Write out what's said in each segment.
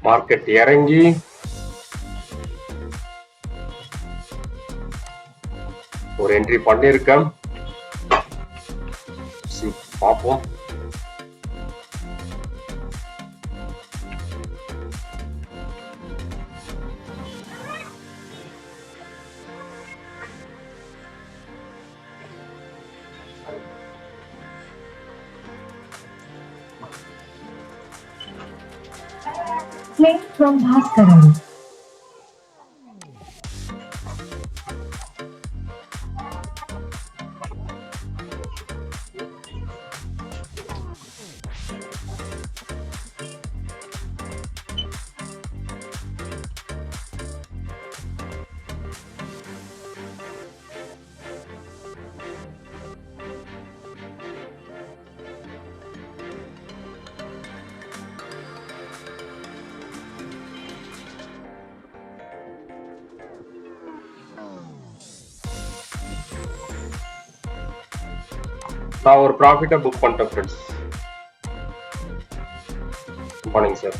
Market இறங்கி ஒரு entry பண்ணிருக்கேன். பார்ப்போம். Play from Baskaran. நான் ஒரு ப்ராஃபிட்டை புக் பண்ணிட்டேன் ஃப்ரெண்ட்ஸ். Morning sir.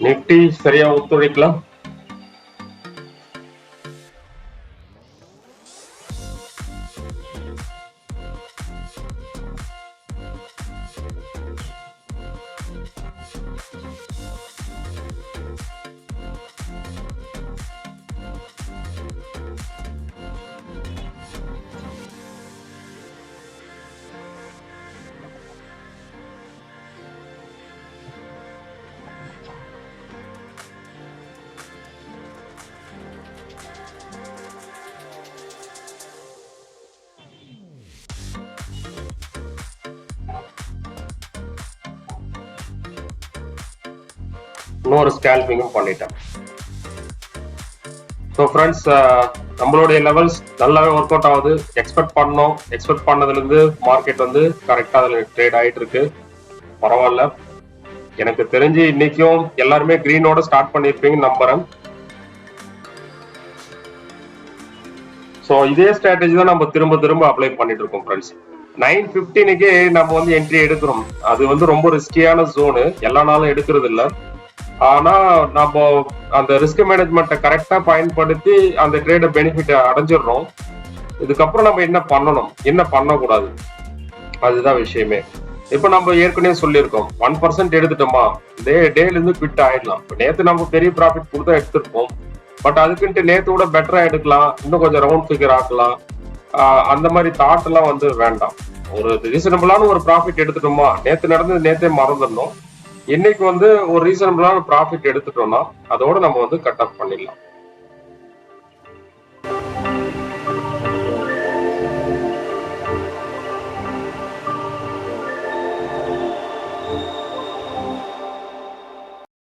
நிஃப்டி சரியா ஒத்துழைக்கலாம். இன்னொரு ஸ்கேல்பிங்கும் பண்ணிட்டேன். ஸோ ஃப்ரெண்ட்ஸ், நம்மளுடைய லெவல்ஸ் நல்லாவே ஒர்க் அவுட் ஆகுது. எக்ஸ்பெக்ட் பண்ணோம். எக்ஸ்பெக்ட் பண்ணதுலேருந்து மார்க்கெட் வந்து கரெக்டாக அதில் ட்ரேட் ஆகிட்டு இருக்கு. பரவாயில்ல. எனக்கு தெரிஞ்சு இன்னைக்கும் எல்லாருமே கிரீனோட ஸ்டார்ட் பண்ணியிருப்பீங்கன்னு நம்புறேன். ஸோ இதே ஸ்ட்ராட்டஜி தான் நம்ம திரும்ப திரும்ப அப்ளை பண்ணிட்டு இருக்கோம் ஃப்ரெண்ட்ஸ். 9:15க்கே நம்ம வந்து என்ட்ரி எடுக்கிறோம். அது வந்து ரொம்ப ரிஸ்கியான ஜோனு. எல்லா நாளும் எடுக்கிறது இல்லை. ஆனா நம்ம அந்த ரிஸ்க் மேனேஜ்மெண்ட்டை கரெக்டா பயன்படுத்தி அந்த ட்ரேட பெனிஃபிட் அடைஞ்சிடறோம். இதுக்கப்புறம் நம்ம என்ன பண்ணணும், என்ன பண்ணக்கூடாது, அதுதான் விஷயமே. இப்ப நம்ம ஏற்கனவே சொல்லியிருக்கோம், 1% எடுத்துட்டோமா டேல இருந்து குவிட் ஆயிடலாம். நேத்து நம்ம பெரிய ப்ராஃபிட் கொடுத்தா எடுத்திருப்போம். பட் அதுக்குன்ட்டு நேத்தோட பெட்டரா எடுக்கலாம், இன்னும் கொஞ்சம் ரவுண்ட் ஃபிகர் ஆக்கலாம், அந்த மாதிரி தாட் எல்லாம் வந்து வேண்டாம். ஒரு ரீசனபிளான ஒரு ப்ராஃபிட் எடுத்துட்டோமா, நேத்து நடந்தது நேத்தே மறந்துடணும். இன்னைக்கு வந்து ஒரு ரீசனபிளான ப்ராஃபிட் எடுத்துட்டோம்னா அதோட நம்ம வந்து கட் ஆஃப் பண்ணிடலாம்.